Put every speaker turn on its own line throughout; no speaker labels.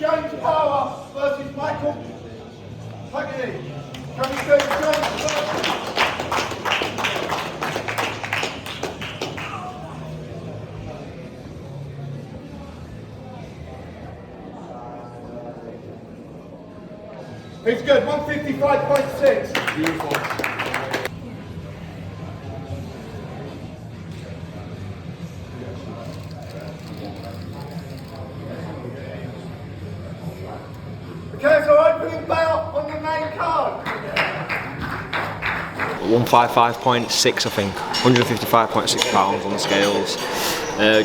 James Power versus Michael Pagani. Can we say James Power? It's good, 155.6.
Beautiful.
Okay, so opening bout on the main card.
155.6, I think. 155.6 pounds on the scales.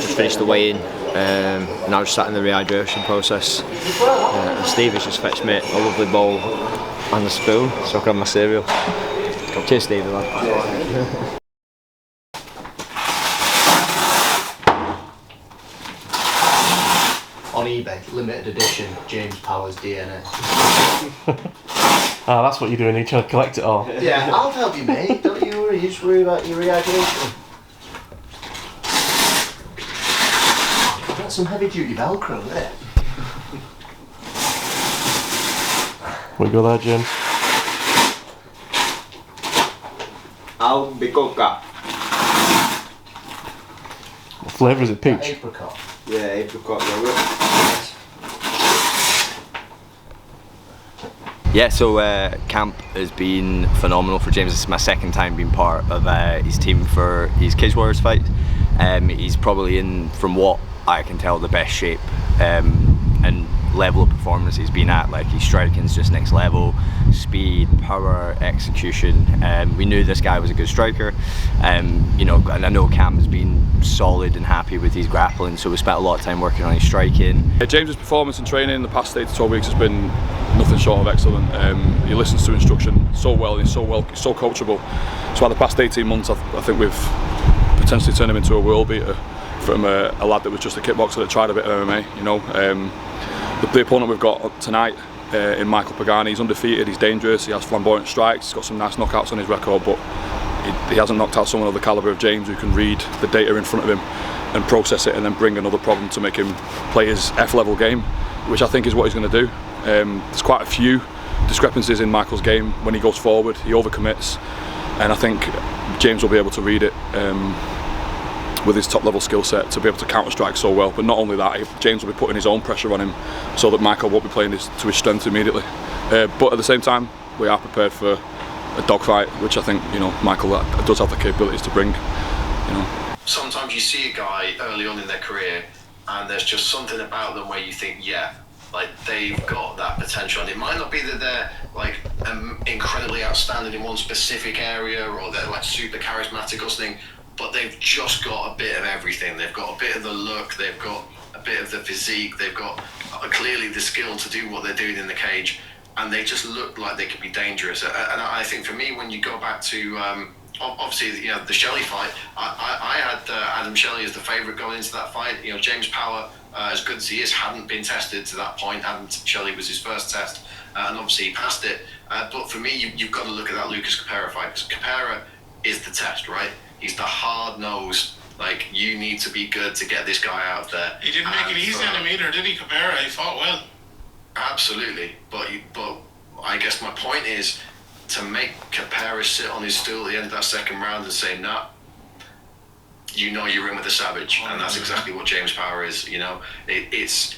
Just finished the weigh-in. Now just sat in the rehydration process. And Steve has just fetched me a lovely bowl and a spoon so I can have my cereal. Cheers, Stevie, lad.
On eBay, limited edition, James Power's DNA.
Ah, that's what you're doing, you're trying to collect it all.
Yeah, I'll help you, mate. Don't you worry, you just worry about your rehydration. Got some heavy duty Velcro there.
We go there, Jim.
Albicocca.
What flavour is it? Peach?
Apricot.
Yeah, apricot yogurt. Yeah, so camp has been phenomenal for James. This is my second time being part of his team for his Cage Warriors fight. He's probably in, from what I can tell, the best shape and level of performance he's been at. Like, his striking's just next level. Speed, power, execution. We knew this guy was a good striker. You know, and I know Cam has been solid and happy with his grappling, so we spent a lot of time working on his striking.
James's performance and training in the past 8 to 12 weeks has been nothing short of excellent. He listens to instruction so well, he's so coachable. So, the past 18 months, I think we've potentially turned him into a world beater from a lad that was just a kickboxer that tried a bit of MMA. You know, the opponent we've got tonight in Michael Pagani, he's undefeated, he's dangerous, he has flamboyant strikes, he's got some nice knockouts on his record, but he hasn't knocked out someone of the calibre of James who can read the data in front of him and process it and then bring another problem to make him play his F-level game, which I think is what he's going to do. There's quite a few discrepancies in Michael's game. When he goes forward, he overcommits, and I think James will be able to read it with his top level skill set to be able to counter strike so well. But not only that, James will be putting his own pressure on him so that Michael won't be playing to his strength immediately. But at the same time, we are prepared for a dogfight, which I think, you know, Michael does have the capabilities to bring. You know,
sometimes you see a guy early on in their career and there's just something about them where you think, yeah, like they've got that potential, and it might not be that they're like incredibly outstanding in one specific area or they're like super charismatic or something, but they've just got a bit of everything. They've got a bit of the look, they've got a bit of the physique, they've got clearly the skill to do what they're doing in the cage, and they just look like they could be dangerous. And I think for me, when you go back to obviously, you know, the Shelley fight, I had Adam Shelley as the favourite going into that fight. You know, James Power, as good as he is, hadn't been tested to that point. Adam Shelley was his first test, and obviously he passed it. But for me, you've got to look at that Lucas Capera fight, because Capera is the test, right? He's the hard nose. Like, you need to be good to get this guy out there.
He didn't make it easy on him either, did he, Capera? He fought well.
Absolutely, but I guess my point is to make Capera sit on his stool at the end of that second round and say, nah, you know you're in with a savage, and that's exactly what James Power is. You know, it's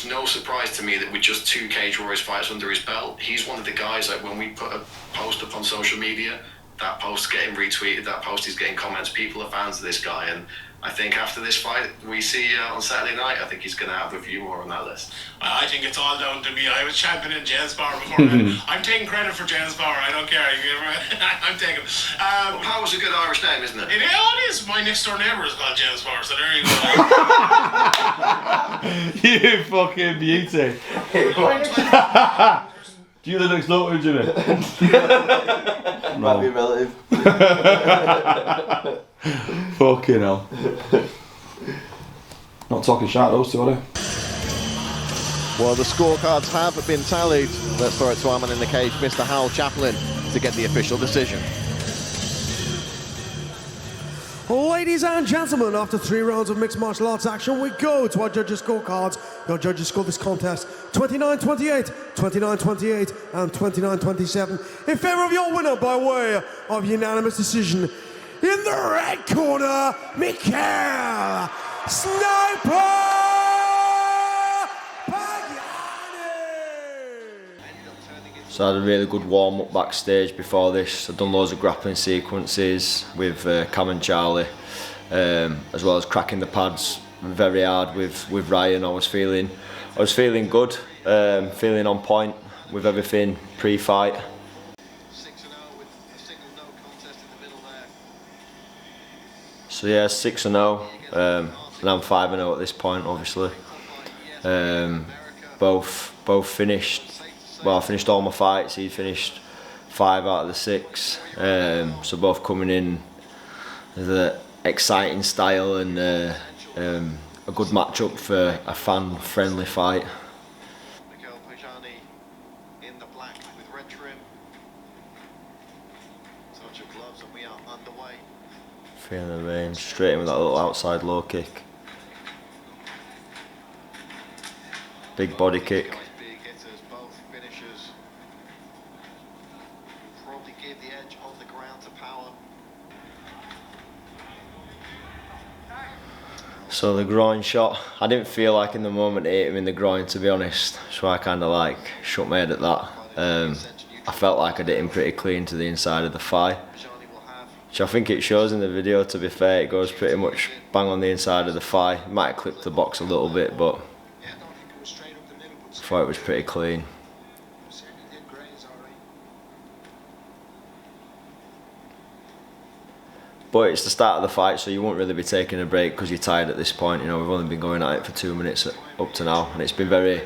no surprise to me that with just 2 Cage Warriors fights under his belt, he's one of the guys, like, when we put a post up on social media, that post getting retweeted, that post is getting comments, people are fans of this guy, and I think after this fight we see on Saturday night, I think he's going to have a few more on that list.
I think it's all down to me. I was championing James Power before. I'm taking credit for James Power. I don't care. I'm taking.
Well, Power's a good Irish name, isn't it?
It is. My next door neighbour is called James Power, so there you go.
You fucking beauty. Do you live next door to Jimmy?
Might be a relative.
Fucking hell. Not talking shit, those two, are they?
Well, the scorecards have been tallied. Let's throw it to our man in the cage, Mr. Hal Chaplin, to get the official decision.
Ladies and gentlemen, after 3 rounds of mixed martial arts action, we go to our judges' scorecards. Your judges scored this contest 29-28, 29-28, and 29-27 in favour of your winner by way of unanimous decision. In the red corner, Michael Sniper Pagani!
So I had a really good warm-up backstage before this. I'd done loads of grappling sequences with Cam and Charlie, as well as cracking the pads very hard with Ryan. I was feeling good, feeling on point with everything pre-fight.
6-0 with a single no contest in the middle there.
So yeah, 6-0, and I'm 5-0 at this point, obviously. Both finished. Well, I finished all my fights. He finished 5 out of the 6. So both coming in with an exciting style and a good matchup for a fan-friendly fight.
Michael Pagani in the black with red trim. Touch of gloves and we are underway.
Feeling the range, straight in with that little outside low kick. Big body kick.
Big hitters, both finishers. Probably give the edge on the ground to power.
So the groin shot, I didn't feel like in the moment it hit him in the groin, to be honest. So I kind of like shook my head at that. I felt like I hit him pretty clean to the inside of the thigh, which I think it shows in the video. To be fair, it goes pretty much bang on the inside of the thigh. It might have clipped the box a little bit, but I thought it was pretty clean. But it's the start of the fight, so you won't really be taking a break because you're tired at this point. You know, we've only been going at it for 2 minutes up to now, and it's been very,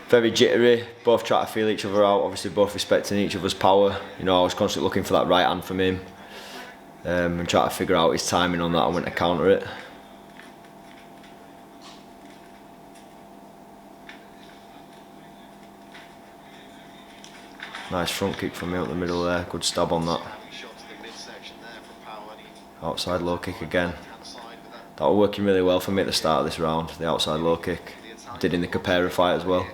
very jittery. Both trying to feel each other out, obviously both respecting each other's power. You know, I was constantly looking for that right hand from him, and trying to figure out his timing on that and when to counter it. Nice front kick from me up the middle there, good stab on that. Outside low kick again. That was working really well for me at the start of this round, the outside low kick. Did in the Capera fight as well.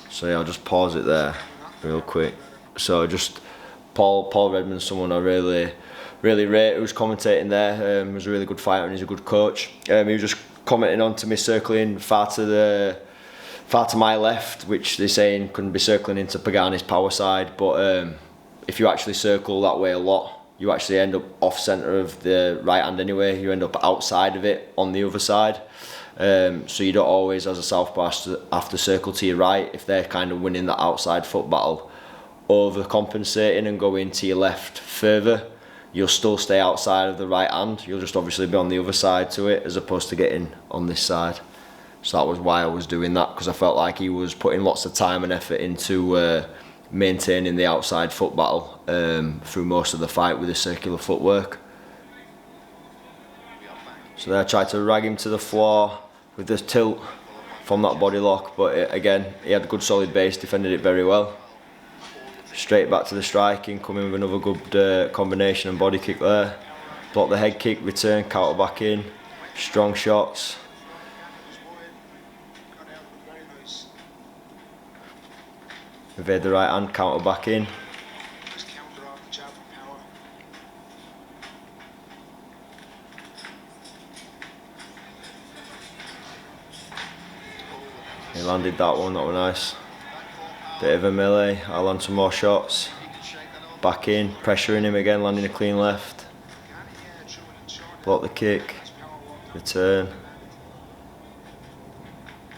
So yeah, I'll just pause it there real quick. So just Paul Redmond's someone I really rate who's commentating there. He was a really good fighter and he's a good coach. He was just commenting on to me circling far to my left, which they're saying couldn't be circling into Pagani's power side, but if you actually circle that way a lot, you actually end up off centre of the right hand anyway. You end up outside of it on the other side. So you don't always, as a southpaw, have to circle to your right if they're kind of winning that outside foot battle. Overcompensating and going to your left further, you'll still stay outside of the right hand. You'll just obviously be on the other side to it as opposed to getting on this side. So that was why I was doing that, because I felt like he was putting lots of time and effort into maintaining the outside foot battle through most of the fight with his circular footwork. So there I tried to rag him to the floor with the tilt from that body lock, but again, he had a good solid base, defended it very well. Straight back to the striking, coming with another good combination and body kick there. Block the head kick, return, counter back in, strong shots. Evade the right hand, counter back in. He landed that one, that was nice. Bit of a melee, I'll land some more shots. Back in, pressuring him again, landing a clean left. Block the kick, return.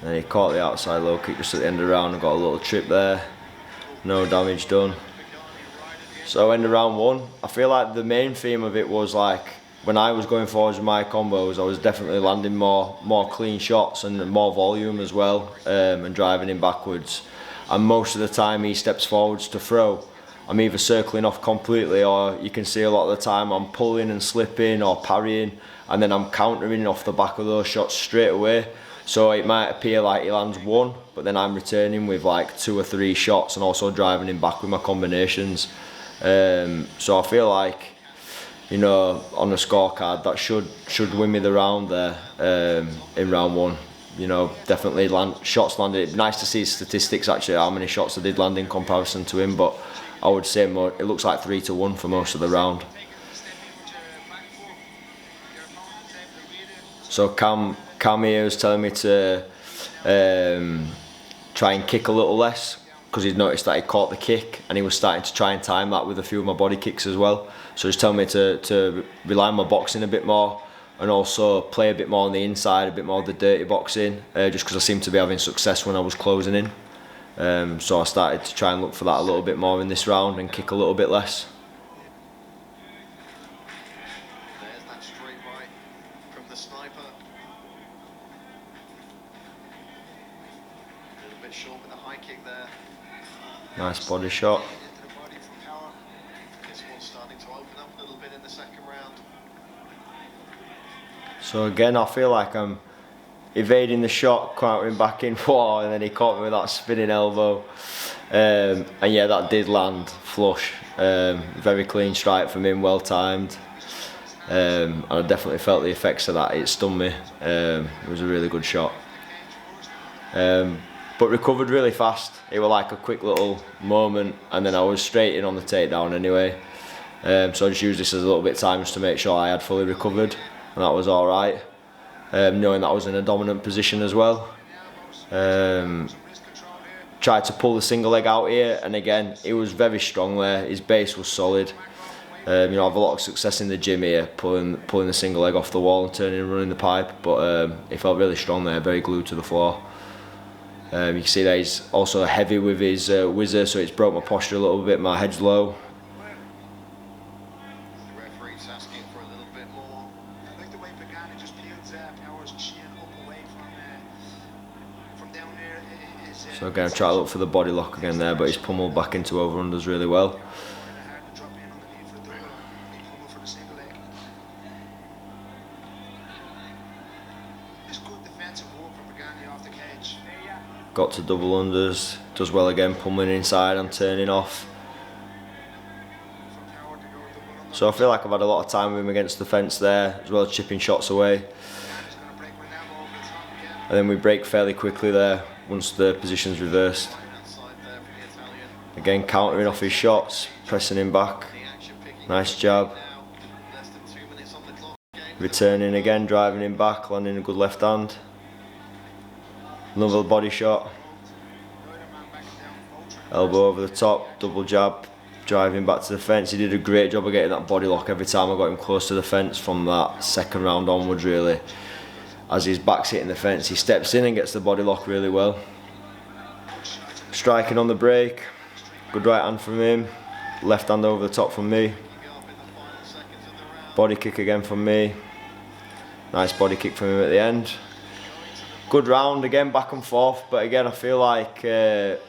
And he caught the outside low kick just at the end of the round and got a little trip there. No damage done. So end of round 1, I feel like the main theme of it was like when I was going forwards with my combos, I was definitely landing more clean shots and more volume as well, and driving him backwards. And most of the time he steps forwards to throw, I'm either circling off completely, or you can see a lot of the time I'm pulling and slipping or parrying, and then I'm countering off the back of those shots straight away. So it might appear like he lands one, but then I'm returning with like 2 or 3 shots and also driving him back with my combinations. So I feel like, you know, on the scorecard that should win me the round there in round 1. You know, definitely shots landed. It'd be nice to see statistics actually, how many shots I did land in comparison to him, but I would say more, it looks like 3-1 for most of the round. So Cam here is telling me to try and kick a little less, because he'd noticed that he caught the kick and he was starting to try and time that with a few of my body kicks as well. So he's telling me to rely on my boxing a bit more and also play a bit more on the inside, a bit more of the dirty boxing, just because I seemed to be having success when I was closing in. So I started to try and look for that a little bit more in this round and kick a little bit less.
There's that straight right from the sniper. A little bit short with the high kick there.
Nice body shot.
Into the body from power. This one's starting to open up a little bit in the second round.
So again, I feel like I'm evading the shot, countering back in, whoa, and then he caught me with that spinning elbow. And yeah, that did land flush. Very clean strike from him, well timed. And I definitely felt the effects of that. It stunned me. It was a really good shot. But recovered really fast. It was like a quick little moment, and then I was straight in on the takedown anyway. So I just used this as a little bit of time just to make sure I had fully recovered, and that was alright. Knowing that I was in a dominant position as well. Tried to pull the single leg out here, and again, he was very strong there. His base was solid. You know, I have a lot of success in the gym here, pulling the single leg off the wall and turning and running the pipe, but he felt really strong there, very glued to the floor. You can see that he's also heavy with his whizzer, so it's broke my posture a little bit, my head's low.
The referee's asking for a little bit more.
I like the way Pagani just peeled Power's chin up away from down there.
So again, I try to look for the body lock again there, but he's pummeled back into over-unders really well. Got to double unders, does well again, pummeling inside and turning off. So I feel like I've had a lot of time with him against the fence there, as well as chipping shots away. And then we break fairly quickly there, once the position's reversed. Again, countering off his shots, pressing him back. Nice jab. Returning again, driving him back, landing a good left hand. Another body shot. Elbow over the top, double jab, driving back to the fence. He did a great job of getting that body lock every time I got him close to the fence from that second round onwards really. As his back's hitting the fence, he steps in and gets the body lock really well. Striking on the break, good right hand from him, left hand over the top from me. Body kick again from me. Nice body kick from him at the end. Good round again, back and forth, but again I feel like the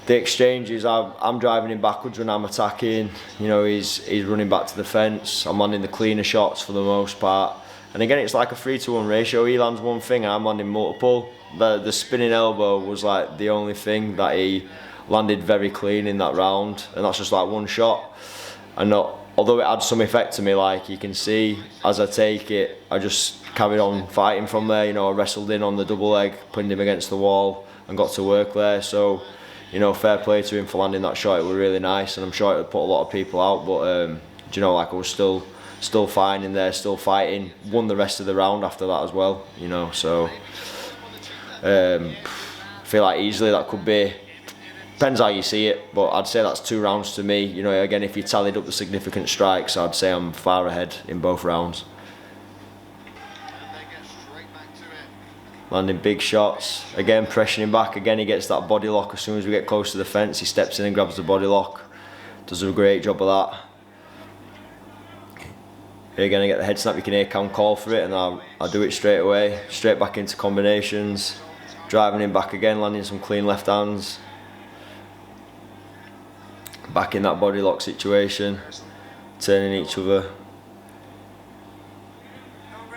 exchanges, I'm driving him backwards when I'm attacking. You know, he's running back to the fence. I'm landing the cleaner shots for the most part. And again, it's like a 3-to-1 ratio. He lands one thing, I'm landing multiple. The spinning elbow was like the only thing that he landed very clean in that round, and that's just like one shot. And although it had some effect to me, like you can see, as I take it, I just carried on fighting from there. You know, I wrestled in on the double leg, pinned him against the wall, and got to work there. So, you know, fair play to him for landing that shot. It was really nice, and I'm sure it would put a lot of people out. But do you know, like I was still fine in there, still fighting. Won the rest of the round after that as well. You know, so I feel like easily that could be. Depends how you see it, but I'd say that's 2 rounds to me. You know, again, if you tallied up the significant strikes, I'd say I'm far ahead in both rounds. Landing big shots, again pressuring back, again he gets that body lock as soon as we get close to the fence. He steps in and grabs the body lock, does a great job of that. Here again I get the head snap, you can hear Cam call for it, and I do it straight away, straight back into combinations, driving him back again, landing some clean left hands. Back in that body lock situation, turning each other.
Again, we're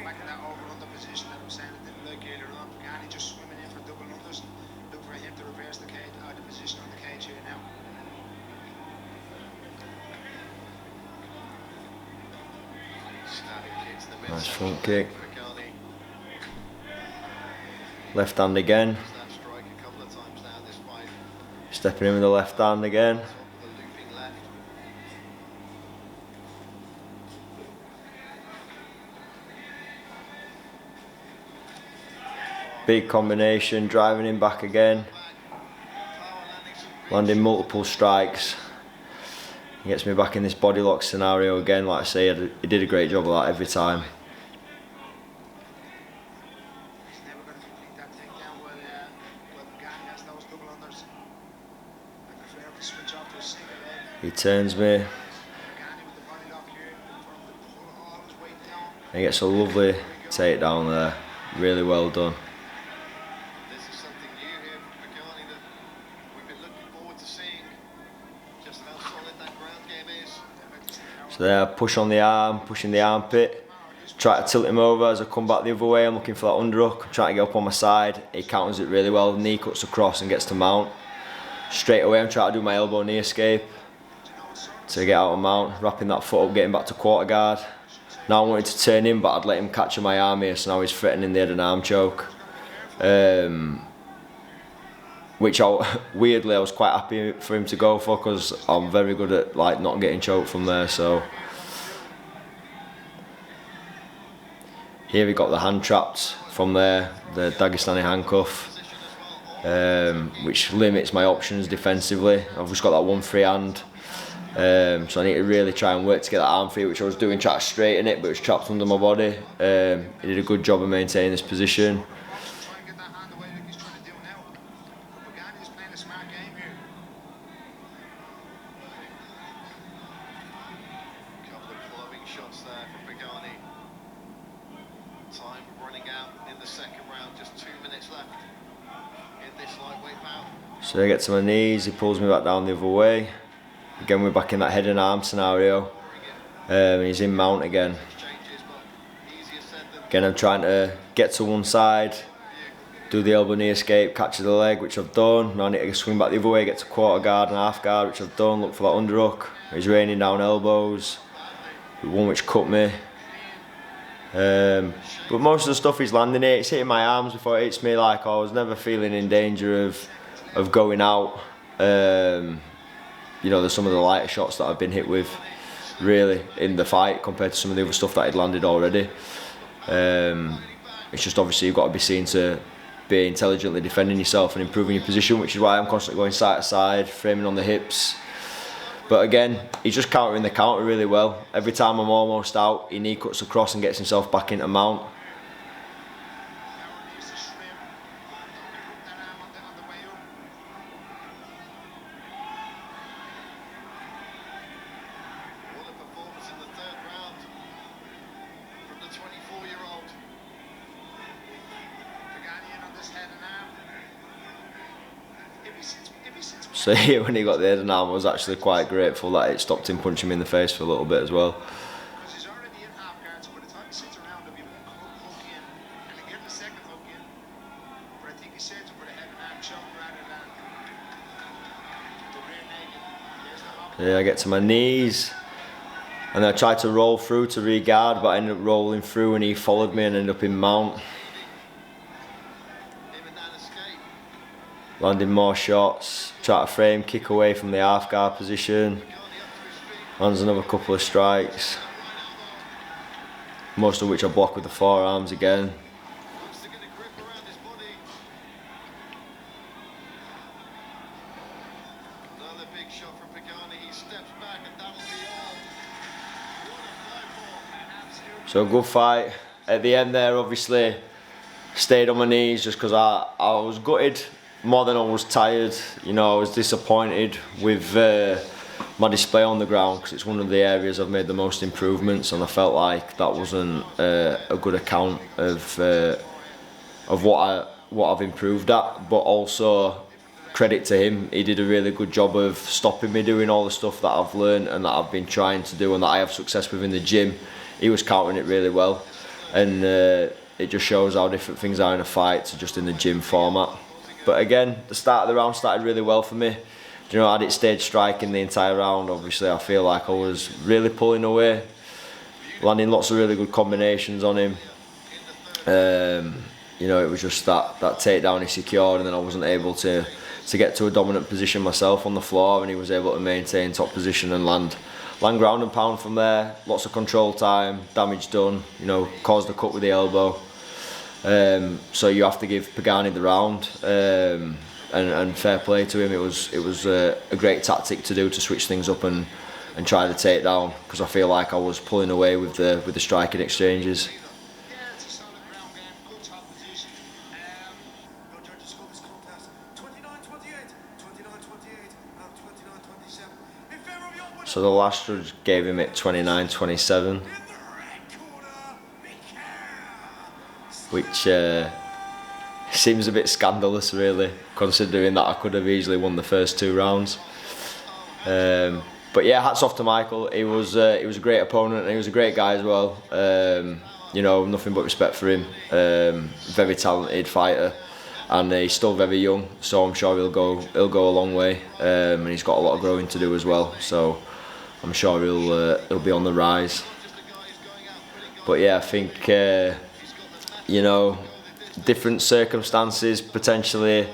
back in that over-under position that I'm saying
Nice front kick. Left hand again. Stepping in with the left hand again. Big combination, driving him back again. Landing multiple strikes. He gets me back in this body lock scenario again. Like I say, he did a great job of that every time. He turns me. He gets a lovely takedown there. Really well done.
This is something new here from Pagani that we've been looking forward to seeing. Just how solid that ground game is.
So there, push on the arm, pushing the armpit. Try to tilt him over as I come back the other way. I'm looking for that underhook. I'm trying to get up on my side. He counters it really well. Knee cuts across and gets to mount. Straight away I'm trying to do my elbow knee escape to get out of mount, wrapping that foot up, getting back to quarter guard. Now I wanted to turn him, but I'd let him catch my arm here, so now he's threatening the head and arm choke. Which weirdly I was quite happy for him to go for, because I'm very good at like not getting choked from there. So here he got the hand trapped from there, the Dagestani handcuff, which limits my options defensively. I've just got that one free hand. So I need to really try and work to get that arm free, which I was doing, trying to straighten it, but it was trapped under my body. He did a good job of maintaining this position.
Couple of clubbing shots there from Pagani. Time running out in the second round, just 2 minutes left in this lightweight bout.
So I get to my knees, he pulls me back down the other way. Again, we're back in that head and arm scenario. He's in mount again. Again, I'm trying to get to one side, do the elbow knee escape, catch the leg, which I've done. Now I need to swing back the other way, get to quarter guard and half guard, which I've done. Look for that underhook. He's raining down elbows. One which cut me. But most of the stuff he's landing here, it's hitting my arms before it hits me. Like, I was never feeling in danger of going out. You know, there's some of the lighter shots that I've been hit with, really, in the fight compared to some of the other stuff that I'd landed already. It's just obviously you've got to be seen to be intelligently defending yourself and improving your position, which is why I'm constantly going side to side, framing on the hips. But again, he's just countering the counter really well. Every time I'm almost out, he knee cuts across and gets himself back into mount. So here, when he got the head and arm, I was actually quite grateful that it stopped him punching me in the face for a little bit as well. So yeah, I get to my knees, and then I tried to roll through to re-guard, but I ended up rolling through and he followed me and ended up in mount. Landing more shots, try to frame, kick away from the half guard position. Lands another couple of strikes. Most of which I block with the forearms again.
Another big shot from Pagani, he steps back and that'll be all.
So good fight. At the end there, obviously, stayed on my knees just because I was gutted. More than I was tired, you know, I was disappointed with my display on the ground, because it's one of the areas I've made the most improvements, and I felt like that wasn't a good account of what I've improved at. But also credit to him, he did a really good job of stopping me doing all the stuff that I've learned and that I've been trying to do and that I have success with in the gym. He was countering it really well, and it just shows how different things are in a fight to just in the gym format. But again, the start of the round started really well for me. You know, I had it stage striking the entire round. Obviously, I feel like I was really pulling away. landing lots of really good combinations on him. You know, it was just that takedown he secured, and then I wasn't able to get to a dominant position myself on the floor, and he was able to maintain top position and land ground and pound from there. Lots of control time, damage done, you know, caused a cut with the elbow. So you have to give Pagani the round, and fair play to him. It was a great tactic to do, to switch things up and try the takedown, because I feel like I was pulling away with the striking exchanges. So the last judge gave him it 29-27, which seems a bit scandalous, really, considering that I could have easily won the first 2 rounds. But yeah, hats off to Michael. He was a great opponent, and he was a great guy as well. You know, nothing but respect for him. Very talented fighter, and he's still very young, so I'm sure he'll go a long way. And he's got a lot of growing to do as well. So I'm sure he'll be on the rise. But yeah, I think you know, different circumstances, potentially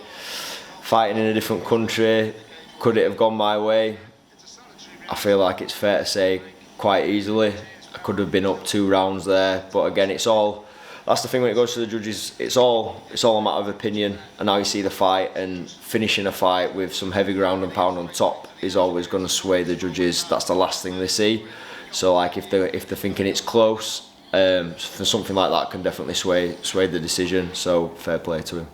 fighting in a different country, could it have gone my way? I feel like it's fair to say quite easily. I could have been up 2 rounds there, but again, that's the thing when it goes to the judges, it's all a matter of opinion and how you see the fight, and finishing a fight with some heavy ground and pound on top is always going to sway the judges. That's the last thing they see. So like if they're thinking it's close, for something like that can definitely sway the decision. So fair play to him.